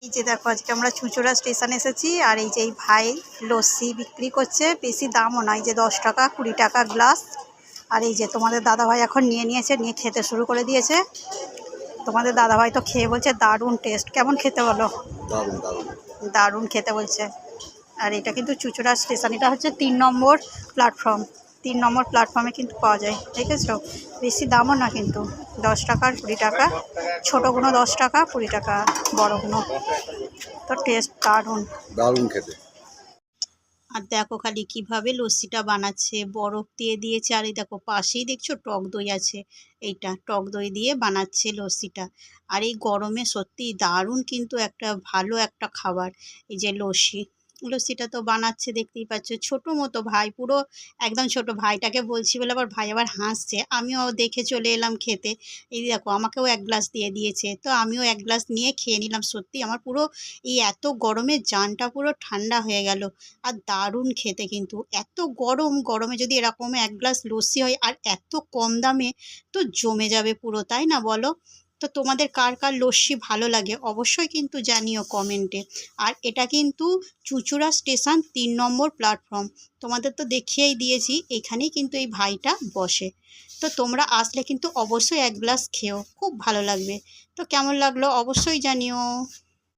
এই যে দেখো আজকে আমরা চুঁচুড়া স্টেশন এসেছি আর এই যে এই ভাই লস্যি বিক্রি করছে, বেশি দামও নয়, যে 10 টাকা 20 টাকা গ্লাস। আর এই যে তোমাদের দাদাভাই এখন নিয়ে খেতে শুরু করে দিয়েছে। তোমাদের দাদাভাই তো খেয়ে বলছে দারুণ টেস্ট। কেমন খেতে বলো? দারুণ দারুণ দারুণ খেতে বলছে। আর এটা কিন্তু চুঁচুড়া স্টেশন, এটা হচ্ছে 3 নম্বর প্ল্যাটফর্ম। 3 নম্বর প্ল্যাটফর্মে কিন্তু পাওয়া যায়, দেখেছো? বেশি দামও না কিন্তু, 10 টাকা 20 টাকা, ছোটোগুলো 10 টাকা 20 টাকা, বড়গুলো। তো টেস্ট দারুণ দারুণ খেতে। আর দেখো খালি কিভাবে লস্যিটা বানাচ্ছে, বরফ দিয়ে দিয়েছে। আর এই দেখো পাশেই দেখছো টক দই আছে, এইটা টক দই দিয়ে বানাচ্ছে লস্যিটা। আর এই গরমে সত্যি দারুণ কিন্তু একটা ভালো একটা খাবার এই যে লস্যি। লস্যিটা তো বানাচ্ছে দেখতেই পাচ্ছ, ছোট মতো ভাই, পুরো একদম ছোট। ভাইটাকে বলছি বলে আবার ভাই আবার হাসছে। আমিও দেখে চলে এলাম খেতে। এই দেখো আমাকেও 1 গ্লাস দিয়ে দিয়েছে, তো আমিও 1 গ্লাস নিয়ে খেয়ে নিলাম। সত্যি আমার পুরো এই এত গরমে জানটা পুরো ঠান্ডা হয়ে গেল। আর দারুণ খেতে কিন্তু, এত গরমে যদি এরকম 1 গ্লাস লস্যি হয় আর এত কম দামে, তো জমে যাবে পুরো, তাই না বলো? তো তোমাদের কার কার লস্যি ভালো লাগে অবশ্যই কিন্তু জানিও কমেন্টে। আর এটা কিন্তু চুঁচুড়া স্টেশন 3 নম্বর প্ল্যাটফর্ম। তোমাদের তো দেখিয়েই দিয়েছি, এখানেই কিন্তু এই ভাইটা বসে। তো তোমরা আসলে কিন্তু অবশ্যই 1 গ্লাস খেও, খুব ভালো লাগবে। তো কেমন লাগলো অবশ্যই জানিও।